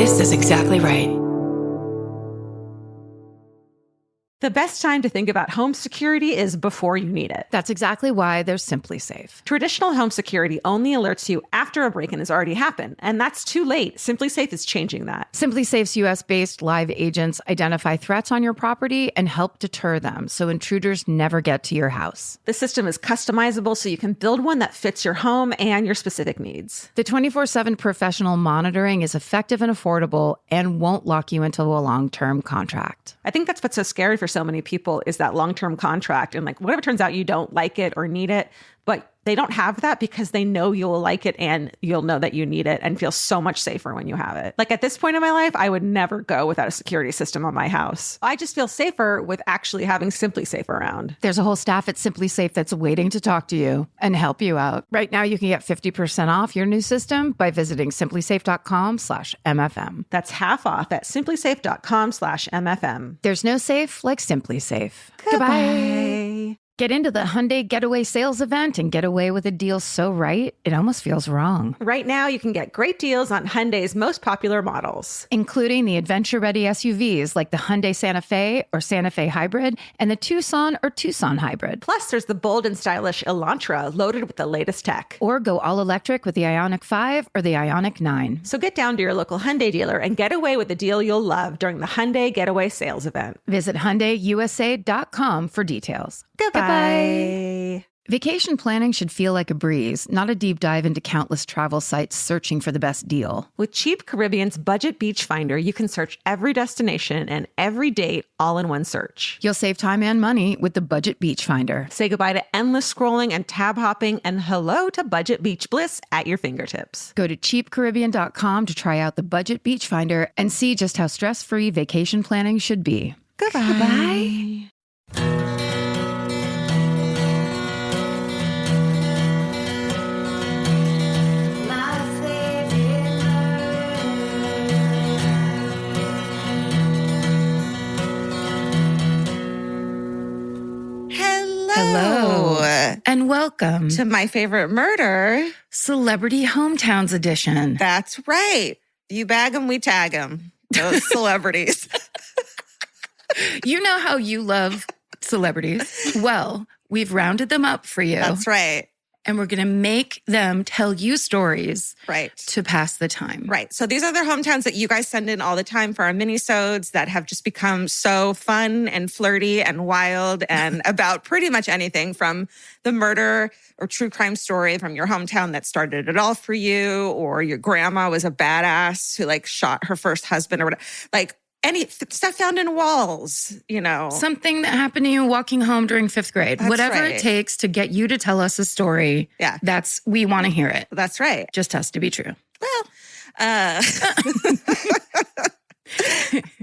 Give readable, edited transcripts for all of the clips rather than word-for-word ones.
This is exactly right. The best time to think about home security is before you need it. That's exactly why there's Simply Safe. Traditional home security only alerts you after a break-in has already happened, and that's too late. Simply Safe is changing that. Simply Safe's US-based live agents identify threats on your property and help deter them so intruders never get to your house. The system is customizable so you can build one that fits your home and your specific needs. The 24/7 professional monitoring is effective and affordable and won't lock you into a long-term contract. I think that's what's so scary for so many people is that long-term contract. And like, what if it turns out you don't like it or need it, but they don't have that because they know you'll like it and you'll know that you need it and feel so much safer when you have it. Like at this point in my life, I would never go without a security system on my house. I just feel safer with actually having Simply Safe around. There's a whole staff at Simply Safe that's waiting to talk to you and help you out. Right now, you can get 50% off your new system by visiting simplysafe.com/MFM. That's half off at simplysafe.com/MFM. There's no safe like Simply Safe. Goodbye. Get into the Hyundai Getaway Sales Event and get away with a deal so right, it almost feels wrong. Right now, you can get great deals on Hyundai's most popular models, including the adventure-ready SUVs like the Hyundai Santa Fe or Santa Fe Hybrid and the Tucson or Tucson Hybrid. Plus, there's the bold and stylish Elantra loaded with the latest tech. Or go all-electric with the Ioniq 5 or the Ioniq 9. So get down to your local Hyundai dealer and get away with a deal you'll love during the Hyundai Getaway Sales Event. Visit HyundaiUSA.com for details. Goodbye. Vacation planning should feel like a breeze, not a deep dive into countless travel sites searching for the best deal. With Cheap Caribbean's Budget Beach Finder, you can search every destination and every date all in one search. You'll save time and money with the Budget Beach Finder. Say goodbye to endless scrolling and tab hopping and hello to Budget Beach Bliss at your fingertips. Go to cheapcaribbean.com to try out the Budget Beach Finder and see just how stress-free vacation planning should be. Goodbye. Hello. And welcome to My Favorite Murder, Celebrity Hometowns Edition. That's right. You bag them, we tag them. Those celebrities. You know how you love celebrities. Well, we've rounded them up for you. That's right. And we're going to make them tell you stories right to pass the time. Right. So these are their hometowns that you guys send in all the time for our mini-sodes that have just become so fun and flirty and wild and about pretty much anything from the murder or true crime story from your hometown that started it all for you, or your grandma was a badass who like shot her first husband or whatever. Like any stuff found in walls, you know. Something that happened to you walking home during 5th grade. That's whatever right. it takes to get you to tell us a story. Yeah. We want to hear it. That's right. Just has to be true. Well,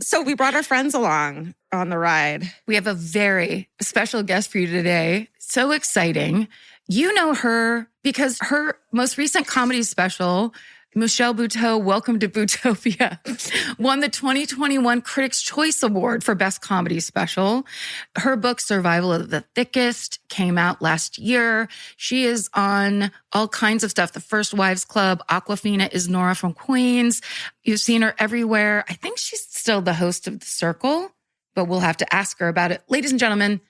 so we brought our friends along on the ride. We have a very special guest for you today. So exciting. You know her because her most recent comedy special, Michelle Buteau, Welcome to Bootopia, won the 2021 Critics' Choice Award for Best Comedy Special. Her book, Survival of the Thickest, came out last year. She is on all kinds of stuff. The First Wives Club, Aquafina is Nora from Queens. You've seen her everywhere. I think she's still the host of The Circle, but we'll have to ask her about it. Ladies and gentlemen,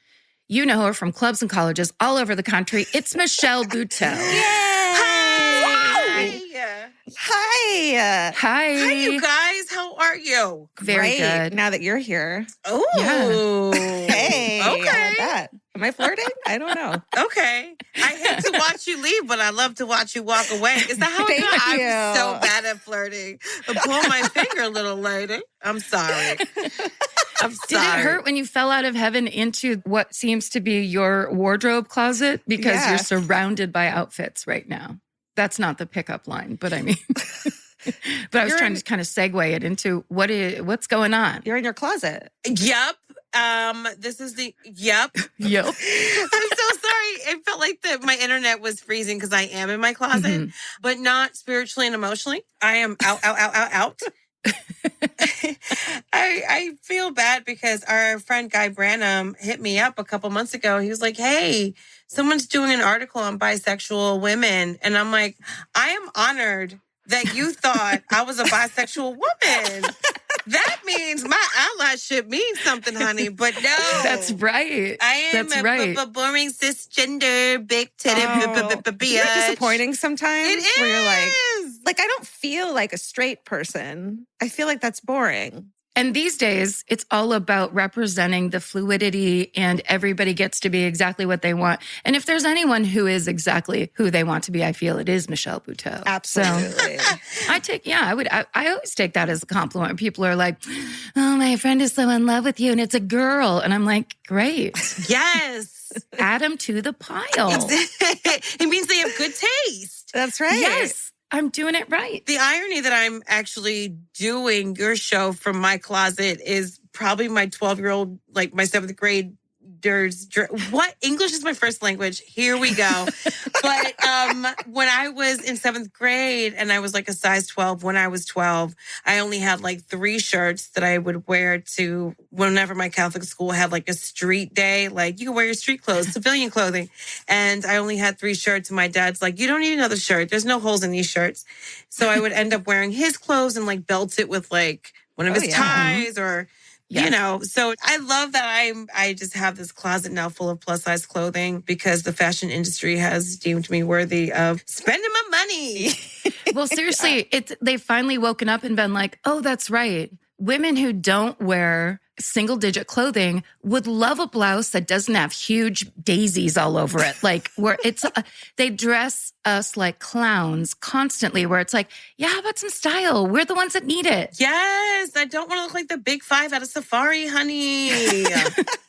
you know her from clubs and colleges all over the country. It's Michelle Buteau. Hi. Hi, you guys. How are you? Very good. Now that you're here. Oh, Hey. Okay. How about that? Am I flirting? I don't know. Okay. I hate to watch you leave, but I love to watch you walk away. Is that how it Thank goes? you. I'm so bad at flirting. I pull my finger a little lady. I'm sorry. I'm Did it sorry. hurt when you fell out of heaven into what seems to be your wardrobe closet? Because Yeah. you're surrounded by outfits right now. That's not the pickup line, but I mean... But I was trying to kind of segue it into what's going on. You're in your closet. Yep. This is the yep. Yep. I'm so sorry. It felt like my internet was freezing because I am in my closet, but not spiritually and emotionally. I am out. I feel bad because our friend Guy Branham hit me up a couple months ago. He was like, "Hey, someone's doing an article on bisexual women," and I'm like, "I am honored that you thought I was a bisexual woman. That means my allyship means something, honey. But no. That's right. I am That's right. a boring cisgender, big titted Isn't it disappointing sometimes? It is. Where you're like, I don't feel like a straight person. I feel like that's boring. And these days, it's all about representing the fluidity and everybody gets to be exactly what they want. And if there's anyone who is exactly who they want to be, I feel it is Michelle Buteau. Absolutely. So I always take that as a compliment. People are like, oh, my friend is so in love with you and it's a girl. And I'm like, great. Yes. Add them to the pile. It means they have good taste. That's right. Yes. I'm doing it right. The irony that I'm actually doing your show from my closet is probably my 12-year-old, like my 7th grade. What? English is my first language. Here we go. But when I was in 7th grade and I was like a size 12, when I was 12, I only had like 3 shirts that I would wear to whenever my Catholic school had like a street day. Like, you can wear your street clothes, civilian clothing. And I only had 3 shirts. And my dad's like, you don't need another shirt. There's no holes in these shirts. So I would end up wearing his clothes and like belt it with like one of his ties or... Yes. You know, so I love that I just have this closet now full of plus size clothing because the fashion industry has deemed me worthy of spending my money. Well, seriously, they've finally woken up and been like, oh, that's right. Women who don't wear single digit clothing would love a blouse that doesn't have huge daisies all over it. Like where they dress us like clowns constantly where it's like, yeah, how about some style? We're the ones that need it. Yes, I don't want to look like the big 5 out of Safari, honey.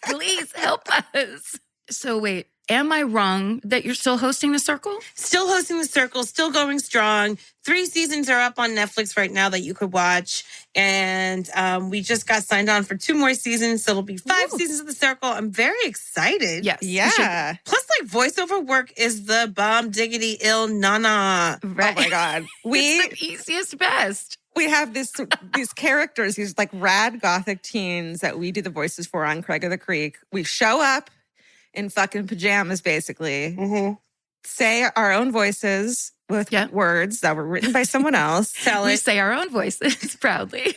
Please help us. So wait, am I wrong that you're still hosting The Circle? Still hosting The Circle, still going strong. 3 seasons are up on Netflix right now that you could watch. And we just got signed on for 2 more seasons. So it'll be 5 seasons of The Circle. I'm very excited. Yes. Yeah. Plus, like, voiceover work is the bomb diggity ill nana. Right. Oh my God. It's the easiest best. We have these characters, these like rad gothic teens that we do the voices for on Craig of the Creek. We show up in fucking pajamas, basically, say our own voices with words that were written by someone else. We say our own voices proudly.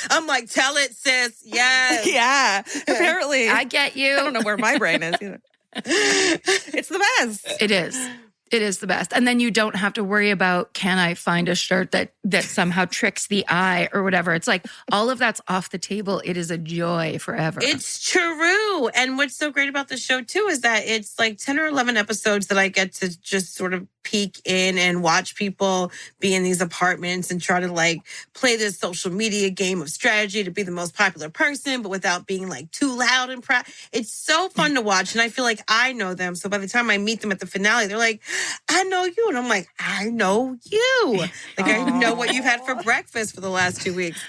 I'm like, tell it, sis. Yes. Yeah. Apparently. I get you. I don't know where my brain is either. It's the best. It is. It is the best. And then you don't have to worry about, can I find a shirt that somehow tricks the eye or whatever. It's like all of that's off the table. It is a joy forever. It's true. And what's so great about the show too is that it's like 10 or 11 episodes that I get to just sort of peek in and watch people be in these apartments and try to like play this social media game of strategy to be the most popular person, but without being like too loud and proud. It's so fun to watch. And I feel like I know them. So by the time I meet them at the finale, they're like, I know you. And I'm like, I know you. Like, I know what you've had for breakfast for the last 2 weeks.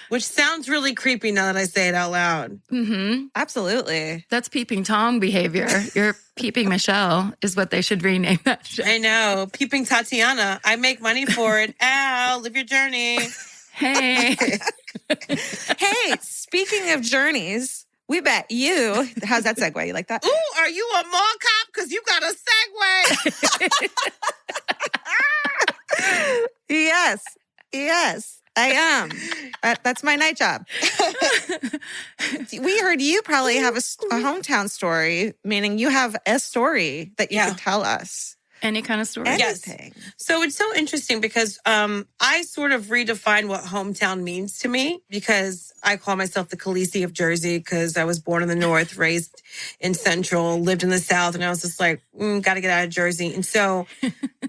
Which sounds really creepy now that I say it out loud. Mm-hmm. Absolutely. That's peeping Tom behavior. You're peeping Michelle is what they should rename that show. I know. Peeping Tatiana. I make money for it. Ow, live your journey. Hey. Hey, speaking of journeys, we bet you. How's that segue? You like that? Ooh, are you a mall cop? Because you got a segue. Yes, I am. That's my night job. We heard you probably have a hometown story, meaning you have a story that you can tell us. Any kind of story? Anything. Yes. So it's so interesting because I sort of redefine what hometown means to me because I call myself the Khaleesi of Jersey because I was born in the North, raised in Central, lived in the South, and I was just like, got to get out of Jersey. And so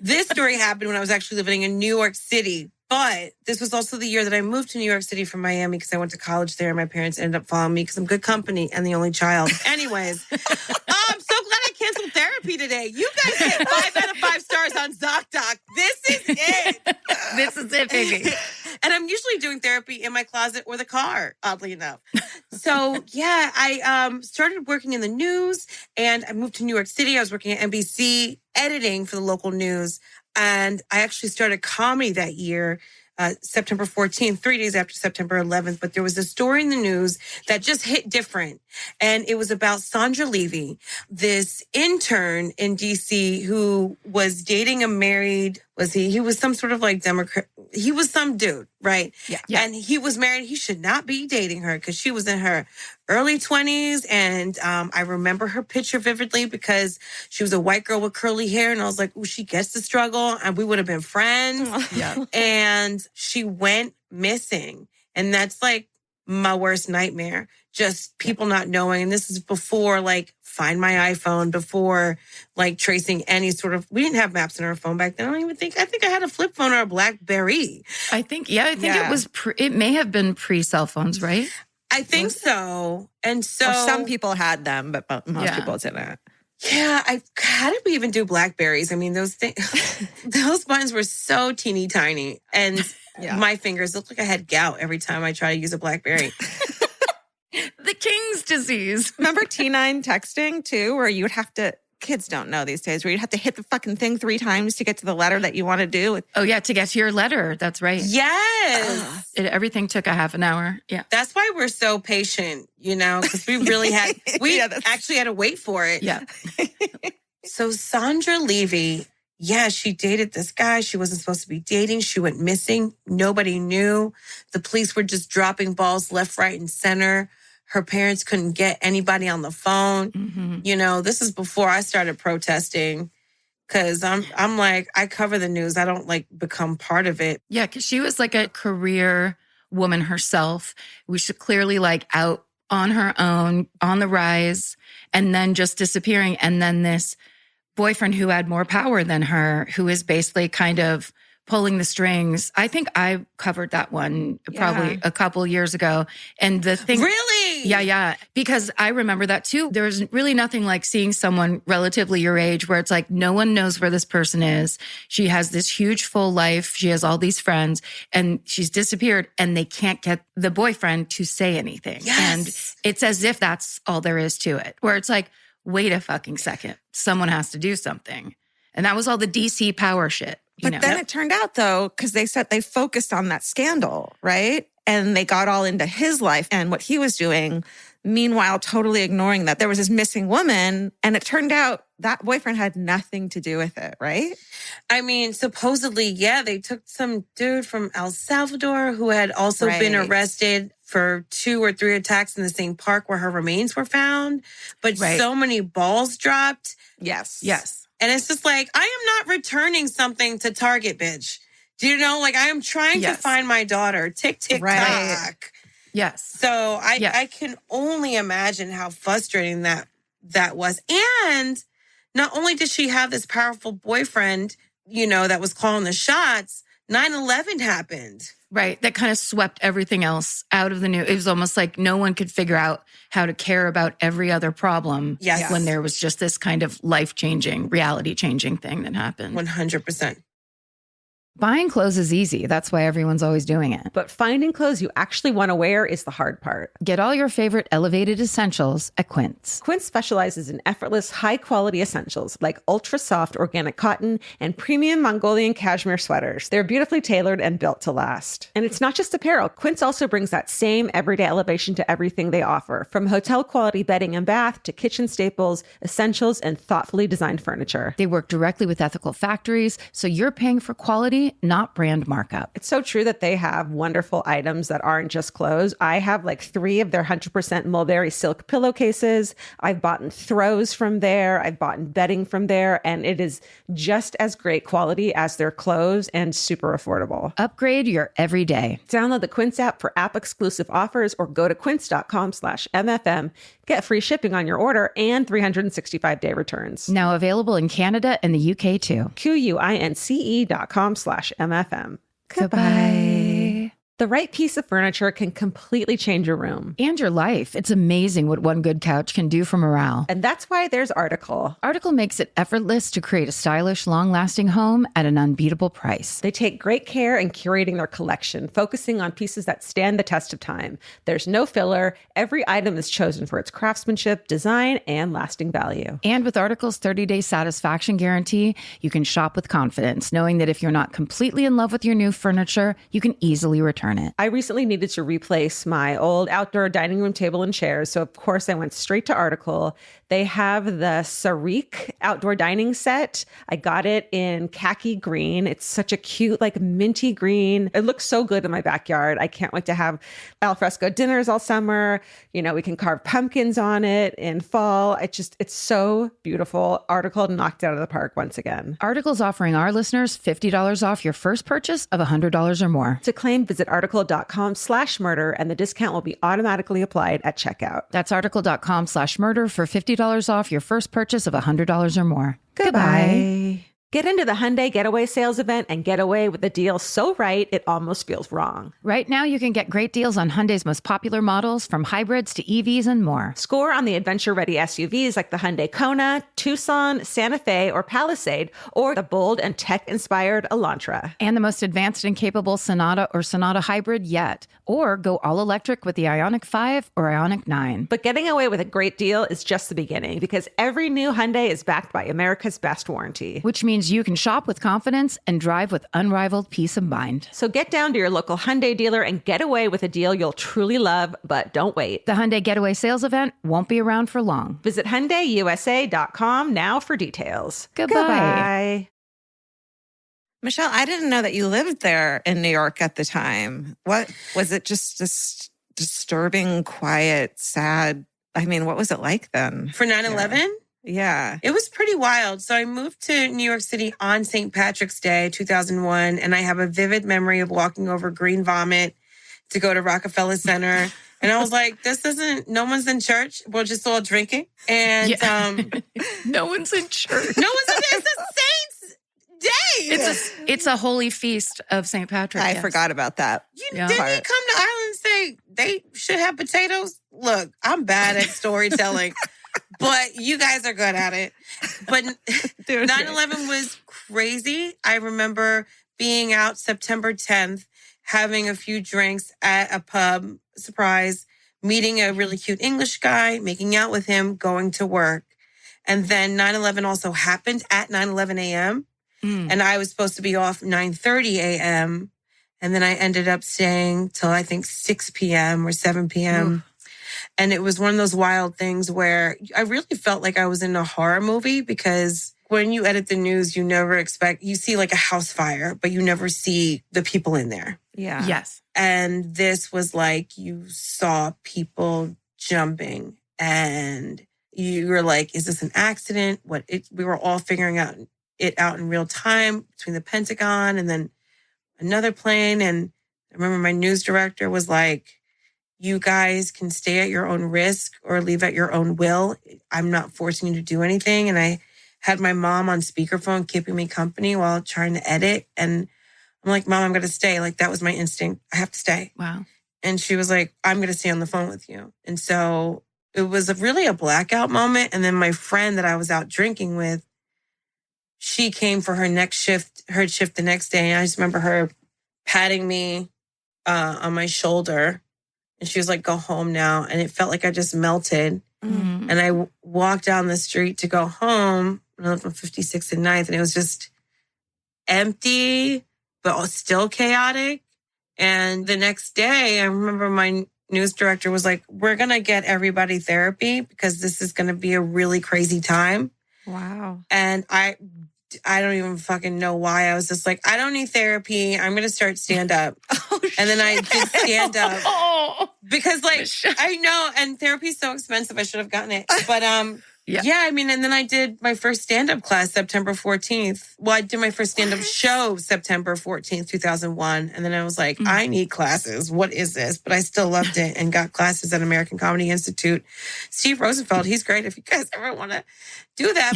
this story happened when I was actually living in New York City. But this was also the year that I moved to New York City from Miami because I went to college there and my parents ended up following me because I'm good company and the only child. Anyways, I'm so glad I canceled therapy today. You guys get 5 out of 5 stars on ZocDoc. This is it. This is it, baby. And I'm usually doing therapy in my closet or the car, oddly enough. So, yeah, I started working in the news and I moved to New York City. I was working at NBC, editing for the local news. And I actually started comedy that year September 14th, 3 days after September 11th. But there was a story in the news that just hit different. And it was about Sandra Levy, this intern in DC who was dating a married, he was some sort of like Democrat. He was some dude, right? Yeah. And he was married. He should not be dating her because she was in her early 20s. And I remember her picture vividly because she was a white girl with curly hair. And I was like, oh, she gets the struggle. And we would have been friends. Yeah. And she went missing. And that's like my worst nightmare. Just people not knowing. And this is before like Find My iPhone, before like tracing any sort of, we didn't have maps in our phone back then. I think I had a flip phone or a BlackBerry. I think it was, it may have been pre-cell phones, right? I think so. And so Or some people had them, but most people didn't. Yeah, how did we even do Blackberries? I mean, those things, those buttons were so teeny tiny. And my fingers looked like I had gout every time I try to use a Blackberry. The King's disease. Remember T9 texting too, where you would have to, kids don't know these days, where you'd have to hit the fucking thing 3 times to get to the letter that you want to do. Oh, yeah, to get to your letter. That's right. Yes. Everything took a half an hour. Yeah. That's why we're so patient, because we really had, actually had to wait for it. Yeah. So Sandra Levy, she dated this guy she wasn't supposed to be dating. She went missing. Nobody knew. The police were just dropping balls left, right, and center. Her parents couldn't get anybody on the phone. Mm-hmm. This is before I started protesting because I'm like, I cover the news. I don't like become part of it. Yeah, because she was like a career woman herself. We should clearly like out on her own, on the rise, and then just disappearing. And then this boyfriend who had more power than her, who is basically kind of pulling the strings. I think I covered that one probably a couple years ago. And the thing... Really? Yeah. Because I remember that too. There's really nothing like seeing someone relatively your age where it's like, no one knows where this person is. She has this huge full life. She has all these friends and she's disappeared and they can't get the boyfriend to say anything. Yes. And it's as if that's all there is to it, where it's like, wait a fucking second. Someone has to do something. And that was all the DC power shit. But then it turned out, though, because they said they focused on that scandal, right? And they got all into his life and what he was doing, meanwhile, totally ignoring that there was this missing woman. And it turned out that boyfriend had nothing to do with it, right? I mean, supposedly, they took some dude from El Salvador who had also been arrested for 2 or 3 attacks in the same park where her remains were found. But so many balls dropped. Yes. And it's just like, I am not returning something to Target, bitch. Do you know? Like, I am trying to find my daughter. Tick, tick, tock. Yes. So I can only imagine how frustrating that was. And not only did she have this powerful boyfriend, that was calling the shots, 9/11 happened. Right. That kind of swept everything else out of the news. It was almost like no one could figure out how to care about every other problem when there was just this kind of life-changing, reality-changing thing that happened. 100%. Buying clothes is easy. That's why everyone's always doing it. But finding clothes you actually want to wear is the hard part. Get all your favorite elevated essentials at Quince. Quince specializes in effortless, high-quality essentials like ultra-soft organic cotton and premium Mongolian cashmere sweaters. They're beautifully tailored and built to last. And it's not just apparel. Quince also brings that same everyday elevation to everything they offer, from hotel-quality bedding and bath to kitchen staples, essentials, and thoughtfully designed furniture. They work directly with ethical factories, so you're paying for quality, not brand markup. It's so true that they have wonderful items that aren't just clothes. I have like 3 of their 100% mulberry silk pillowcases. I've bought throws from there. I've bought bedding from there. And it is just as great quality as their clothes and super affordable. Upgrade your everyday. Download the Quince app for app-exclusive offers or go to quince.com/MFM. Get free shipping on your order and 365-day returns. Now available in Canada and the UK too. QUINCE.com/MFM. Goodbye. The right piece of furniture can completely change your room. And your life. It's amazing what one good couch can do for morale. And that's why there's Article. Article makes it effortless to create a stylish, long-lasting home at an unbeatable price. They take great care in curating their collection, focusing on pieces that stand the test of time. There's no filler. Every item is chosen for its craftsmanship, design, and lasting value. And with Article's 30-day satisfaction guarantee, you can shop with confidence, knowing that if you're not completely in love with your new furniture, you can easily return it. I recently needed to replace my old outdoor dining room table and chairs, so of course I went straight to Article. They have the Sarik outdoor dining set. I got it in khaki green. It's such a cute, like minty green. It looks so good in my backyard. I can't wait to have alfresco dinners all summer. You know, we can carve pumpkins on it in fall. It's so beautiful. Article knocked it out of the park once again. Article's offering our listeners $50 off your first purchase of $100 or more. To claim, visit article.com/murder, and the discount will be automatically applied at checkout. That's article.com/murder for $50 off your first purchase of $100 or more. Goodbye. Get into the Hyundai Getaway Sales Event and get away with a deal so right it almost feels wrong. Right now, you can get great deals on Hyundai's most popular models, from hybrids to EVs and more. Score on the adventure-ready SUVs like the Hyundai Kona, Tucson, Santa Fe, or Palisade, or the bold and tech-inspired Elantra. And the most advanced and capable Sonata or Sonata Hybrid yet. Or go all-electric with the Ioniq 5 or Ioniq 9. But getting away with a great deal is just the beginning, because every new Hyundai is backed by America's best warranty. Which means you can shop with confidence and drive with unrivaled peace of mind. So get down to your local Hyundai dealer and get away with a deal you'll truly love, but don't wait. The Hyundai Getaway Sales Event won't be around for long. Visit HyundaiUSA.com now for details. Goodbye. Michelle, I didn't know that you lived there in New York at the time. What was it? Just this disturbing, quiet, sad? I mean, what was it like then? For 9/11? Yeah. It was pretty wild. So I moved to New York City on St. Patrick's Day, 2001. And I have a vivid memory of walking over green vomit to go to Rockefeller Center. And I was like, no one's in church. We're just all drinking. And No one's in church. no one's in there. It's a saint's day. It's a holy feast of St. Patrick. I forgot about that. Yeah. Didn't he come to Ireland and say they should have potatoes? Look, I'm bad at storytelling. But you guys are good at it. But 9/11 was crazy. I remember being out September 10th, having a few drinks at a pub, surprise, meeting a really cute English guy, making out with him, going to work. And then 9/11 also happened at 9:11 a.m. And I was supposed to be off 9:30 a.m. And then I ended up staying till I think 6 p.m. or 7 p.m. And it was one of those wild things where I really felt like I was in a horror movie, because when you edit the news, you see like a house fire, but you never see the people in there. Yeah. Yes. And this was like, you saw people jumping and you were like, is this an accident? We were all figuring it out in real time between the Pentagon and then another plane. And I remember my news director was like, you guys can stay at your own risk or leave at your own will. I'm not forcing you to do anything. And I had my mom on speakerphone keeping me company while trying to edit. And I'm like, Mom, I'm going to stay. Like, that was my instinct. I have to stay. Wow. And she was like, I'm going to stay on the phone with you. And so it was really a blackout moment. And then my friend that I was out drinking with, she came for her shift the next day. And I just remember her patting me on my shoulder. And she was like, go home now. And it felt like I just melted. Mm-hmm. And I walked down the street to go home. And I lived on 56th and 9th. And it was just empty, but still chaotic. And the next day, I remember my news director was like, we're going to get everybody therapy because this is going to be a really crazy time. Wow. And I don't even fucking know why. I was just like, I don't need therapy. I'm going to start stand up. And then I did stand up because like, I know. And therapy's so expensive. I should have gotten it. But, yeah, I mean, and then I did my first stand-up class September 14th. Well, I did my first stand-up show September 14th, 2001. And then I was like, I need classes. What is this? But I still loved it and got classes at American Comedy Institute. Steve Rosenfeld, he's great if you guys ever want to do that.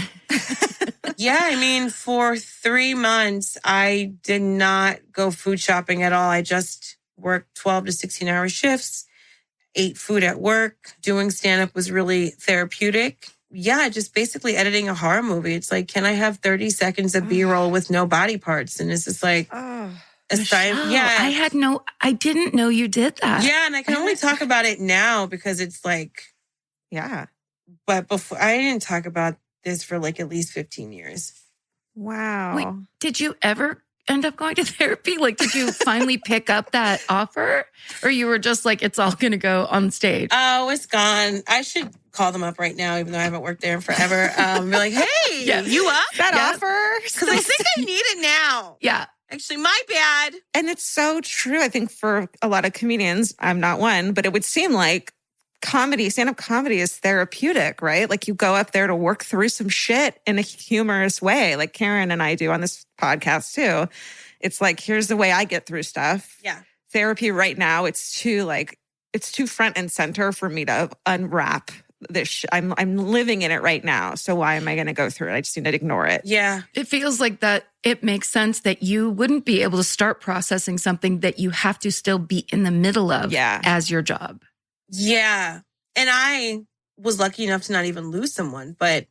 Yeah, I mean, for 3 months, I did not go food shopping at all. I just work 12 to 16-hour shifts, ate food at work. Doing stand-up was really therapeutic. Yeah, just basically editing a horror movie. It's like, can I have 30 seconds of B-roll with no body parts? And it's just like, Michelle, yeah. I didn't know you did that. Yeah, and I can only talk about it now because it's like, Yeah. but before I didn't talk about this for like at least 15 years. Wow. Wait, did you ever end up going to therapy? Like, did you finally pick up that offer? Or you were just like, it's all going to go on stage? Oh, it's gone. I should call them up right now, even though I haven't worked there in forever. Be like, hey, you up? That offer? Because I think I need it now. Yeah. Actually, my bad. And it's so true. I think for a lot of comedians, I'm not one, but it would seem like stand-up comedy is therapeutic, right? Like you go up there to work through some shit in a humorous way, like Karen and I do on this podcast too. It's like, here's the way I get through stuff. Yeah. Therapy right now, it's too front and center for me to unwrap this. I'm living in it right now. So why am I going to go through it? I just need to ignore it. Yeah. It feels like that it makes sense that you wouldn't be able to start processing something that you have to still be in the middle of as your job. Yeah. And I was lucky enough to not even lose someone, but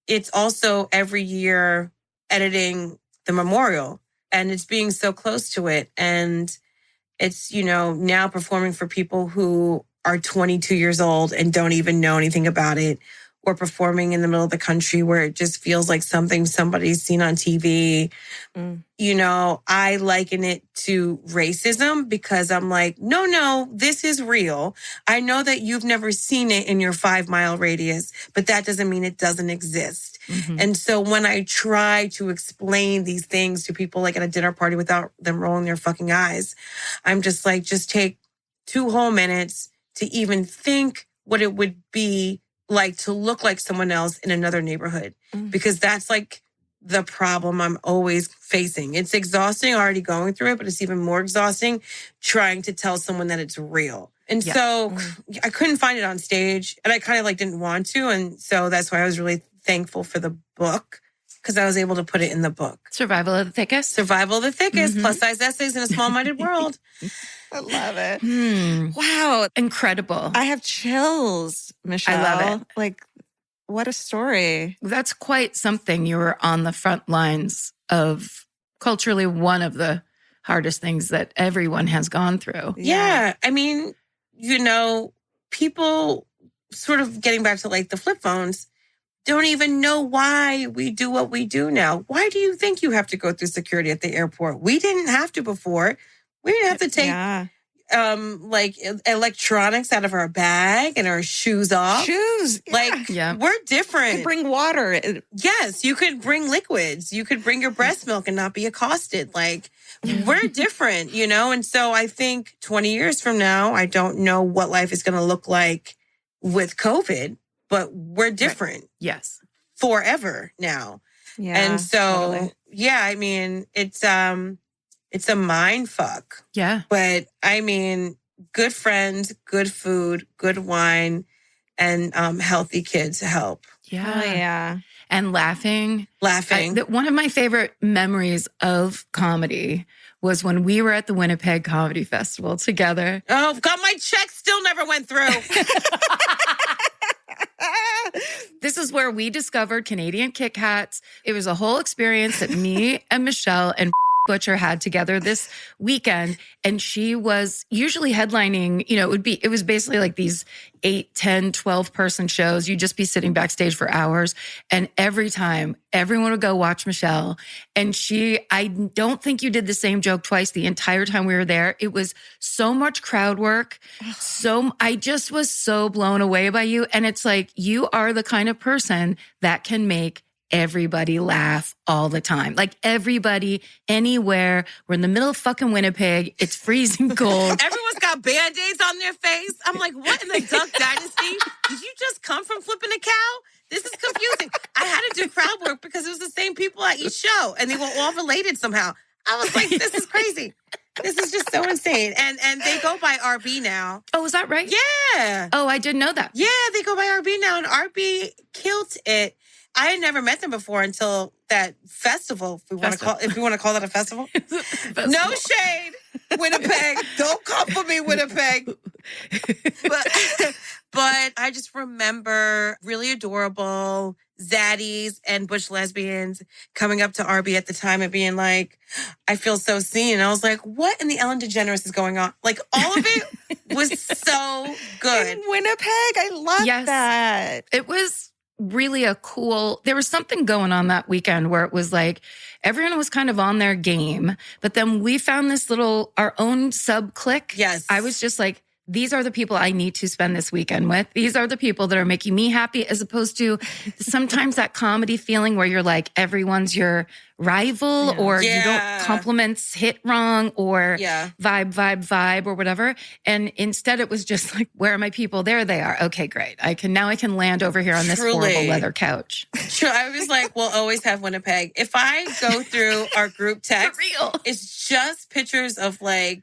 it's also every year editing the memorial and it's being so close to it. And it's, now performing for people who are 22 years old and don't even know anything about it, or performing in the middle of the country where it just feels like something somebody's seen on TV. I liken it to racism because I'm like, no, this is real. I know that you've never seen it in your 5-mile radius, but that doesn't mean it doesn't exist. Mm-hmm. And so when I try to explain these things to people like at a dinner party without them rolling their fucking eyes, I'm just like, just take 2 whole minutes to even think what it would be like to look like someone else in another neighborhood, because that's like the problem I'm always facing. It's exhausting already going through it, but it's even more exhausting trying to tell someone that it's real. And so I couldn't find it on stage and I kind of like didn't want to. And so that's why I was really thankful for the book, because I was able to put it in the book. Survival of the Thickest. Survival of the Thickest, plus size essays in a small-minded world. I love it. Wow. Incredible. I have chills, Michelle. I love it. Like, what a story. That's quite something. You were on the front lines of culturally one of the hardest things that everyone has gone through. Yeah. I mean, people sort of getting back to like the flip phones don't even know why we do what we do now. Why do you think you have to go through security at the airport? We didn't have to before. We didn't have to take like electronics out of our bag and our shoes off. Shoes. We're different. You could bring water. Yes, you could bring liquids. You could bring your breast milk and not be accosted. Like, we're different, And so I think 20 years from now, I don't know what life is going to look like with COVID, but we're different. Right. Yes. Forever now. Yeah. And so, totally. I mean, it's a mind fuck. Yeah. But I mean, good friends, good food, good wine, and healthy kids help. Yeah. Oh, yeah. And laughing. One of my favorite memories of comedy was when we were at the Winnipeg Comedy Festival together. Oh, God, my check still never went through. This is where we discovered Canadian Kit Kats. It was a whole experience that me and Michelle and Butcher had together this weekend. And she was usually headlining, it was basically like these 8, 10, 12 person shows. You'd just be sitting backstage for hours. And every time everyone would go watch Michelle. And I don't think you did the same joke twice the entire time we were there. It was so much crowd work. I just was so blown away by you. And it's like, you are the kind of person that can make everybody laugh all the time. Like everybody, anywhere. We're in the middle of fucking Winnipeg. It's freezing cold. Everyone's got Band-Aids on their face. I'm like, what in the Duck Dynasty? Did you just come from flipping a cow? This is confusing. I had to do crowd work because it was the same people at each show and they were all related somehow. I was like, this is crazy. This is just so insane. And they go by RB now. Oh, is that right? Yeah. Oh, I didn't know that. Yeah, they go by RB now and RB killed it. I had never met them before until that festival. If we want to call that a festival. No shade, Winnipeg. Don't come for me, Winnipeg. But I just remember really adorable zaddies and butch lesbians coming up to Arby at the time and being like, I feel so seen. And I was like, what in the Ellen DeGeneres is going on? Like, all of it was so good. In Winnipeg, I love that. It was really there was something going on that weekend where it was like everyone was kind of on their game, but then we found our own sub clique. Yes. I was just like, these are the people I need to spend this weekend with. These are the people that are making me happy, as opposed to sometimes that comedy feeling where you're like, everyone's your rival or you don't compliments hit wrong or vibe or whatever. And instead it was just like, where are my people? There they are. Okay, great. I can land over here on this horrible leather couch. Sure. I was like, we'll always have Winnipeg. If I go through our group text, it's just pictures of like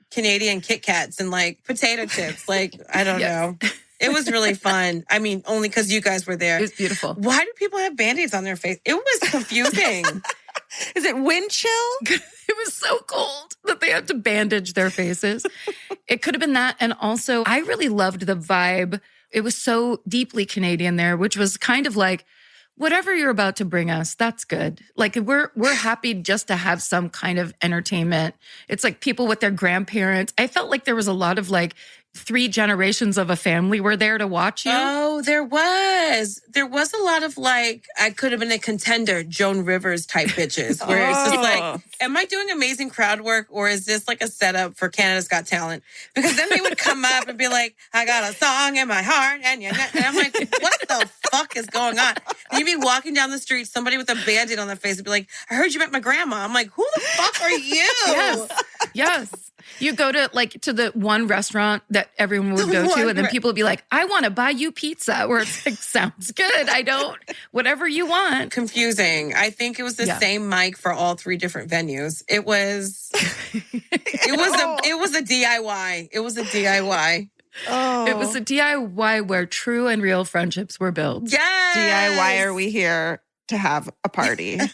Canadian Kit Kats and like potato chips. Like, I don't know. It was really fun. I mean, only because you guys were there. It was beautiful. Why do people have Band-Aids on their face? It was confusing. Is it wind chill? It was so cold that they had to bandage their faces. It could have been that. And also, I really loved the vibe. It was so deeply Canadian there, which was kind of like, whatever you're about to bring us, that's good. Like we're happy just to have some kind of entertainment. It's like people with their grandparents. I felt like there was a lot of like 3 generations of a family were there to watch you. Oh, there was. There was a lot of like, I could have been a contender, Joan Rivers type bitches, where it's just like, am I doing amazing crowd work or is this like a setup for Canada's Got Talent? Because then they would come up and be like, I got a song in my heart. And I'm like, what the fuck is going on? And you'd be walking down the street, somebody with a Band-Aid on their face would be like, I heard you met my grandma. I'm like, who the fuck are you? Yes. You go to the one restaurant that everyone would go to, and then people would be like, I want to buy you pizza. Where it's like, sounds good. Whatever you want. Confusing. I think it was the same mic for all 3 different venues. It was a DIY. It was a DIY. Oh. It was a DIY where true and real friendships were built. Yes. DIY are we here to have a party? To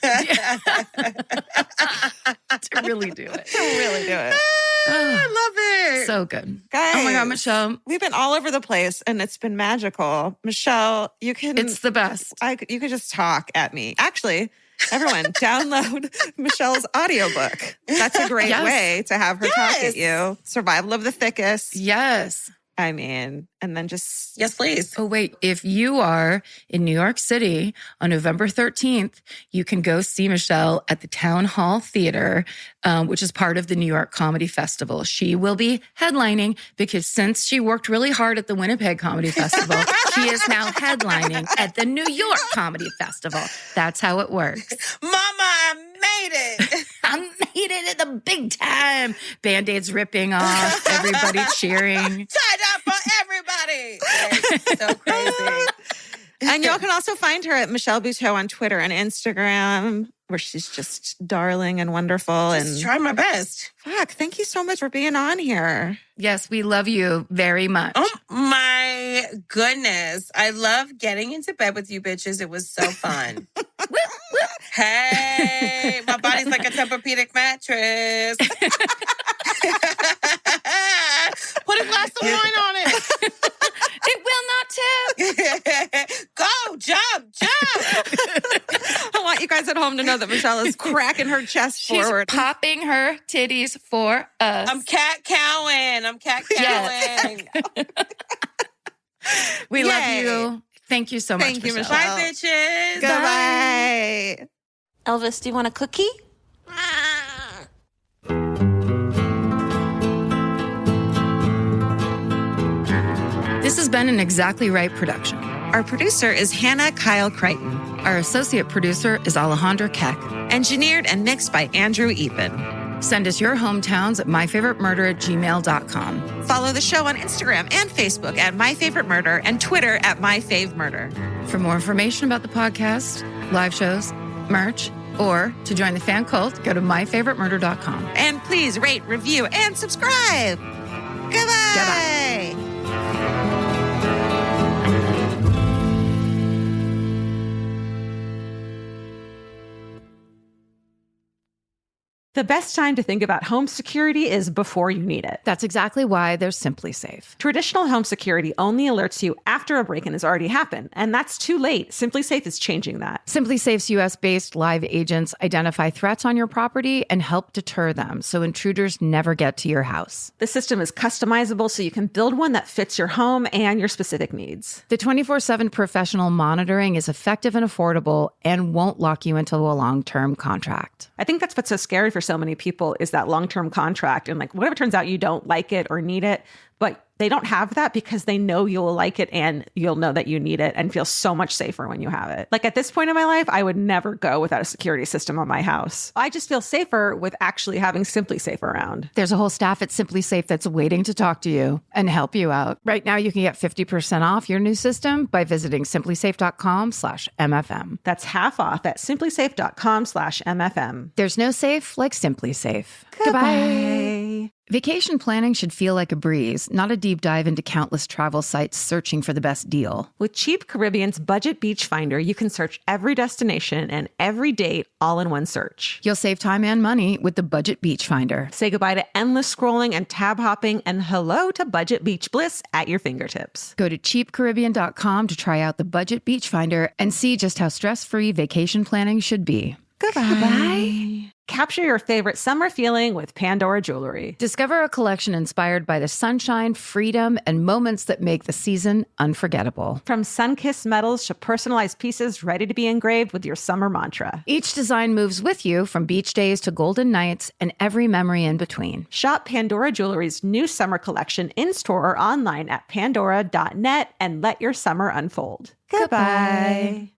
really do it. I love it. So good. Guys, oh my God, Michelle. We've been all over the place and it's been magical. Michelle, it's the best. You could just talk at me. Actually, everyone, download Michelle's audiobook. That's a great way to have her talk at you. Survival of the Thickest. Yes. I mean, and then just... Yes, please. Oh, wait. If you are in New York City on November 13th, you can go see Michelle at the Town Hall Theater, which is part of the New York Comedy Festival. She will be headlining because since she worked really hard at the Winnipeg Comedy Festival, she is now headlining at the New York Comedy Festival. That's how it works. Mama, I made it. I made it at the big time. Band-Aids ripping off, everybody cheering. Tied up for everybody. It's so crazy. And y'all can also find her at Michelle Buteau on Twitter and Instagram, where she's just darling and wonderful. Just try my best. Fuck, thank you so much for being on here. Yes, we love you very much. Oh my goodness. I love getting into bed with you bitches. It was so fun. Hey, my body's like a Tempur-Pedic mattress. Put a glass of wine on it. It will not tip. Go, jump. I want you guys at home to know that Michelle is cracking her chest forward. She's popping her titties for us. I'm cat cowing. We love you. Thank you so much. Thank you, Michelle. Michelle. Bye, bitches. Goodbye. Elvis, do you want a cookie? This has been an Exactly Right production. Our producer is Hannah Kyle Crichton. Our associate producer is Alejandra Keck. Engineered and mixed by Andrew Epen. Send us your hometowns at myfavoritemurder@gmail.com. Follow the show on Instagram and Facebook at My Favorite Murder and Twitter at My Fave Murder. For more information about the podcast, live shows, merch, or to join the fan cult, go to myfavoritemurder.com. And please rate, review, and subscribe. Goodbye. The best time to think about home security is before you need it. That's exactly why there's Simply Safe. Traditional home security only alerts you after a break-in has already happened, and that's too late. Simply Safe is changing that. Simply Safe's US-based live agents identify threats on your property and help deter them so intruders never get to your house. The system is customizable so you can build one that fits your home and your specific needs. The 24/7 professional monitoring is effective and affordable and won't lock you into a long-term contract. I think that's what's so scary for so many people is that long-term contract. And like, what if it turns out you don't like it or need it? But they don't have that because they know you'll like it and you'll know that you need it and feel so much safer when you have it. Like at this point in my life, I would never go without a security system on my house. I just feel safer with actually having Simply Safe around. There's a whole staff at Simply Safe that's waiting to talk to you and help you out. Right now, you can get 50% off your new system by visiting simplysafe.com/MFM. That's half off at simplysafe.com/MFM. There's no safe like Simply Safe. Goodbye. Vacation planning should feel like a breeze, not a deep dive into countless travel sites searching for the best deal. With Cheap Caribbean's Budget Beach Finder, you can search every destination and every date all in one search. You'll save time and money with the Budget Beach Finder. Say goodbye to endless scrolling and tab hopping and hello to budget beach bliss at your fingertips. Go to cheapcaribbean.com to try out the Budget Beach Finder and see just how stress-free vacation planning should be. Goodbye. Capture your favorite summer feeling with Pandora Jewelry. Discover a collection inspired by the sunshine, freedom, and moments that make the season unforgettable. From sun-kissed metals to personalized pieces ready to be engraved with your summer mantra. Each design moves with you from beach days to golden nights and every memory in between. Shop Pandora Jewelry's new summer collection in-store or online at pandora.net and let your summer unfold. Goodbye.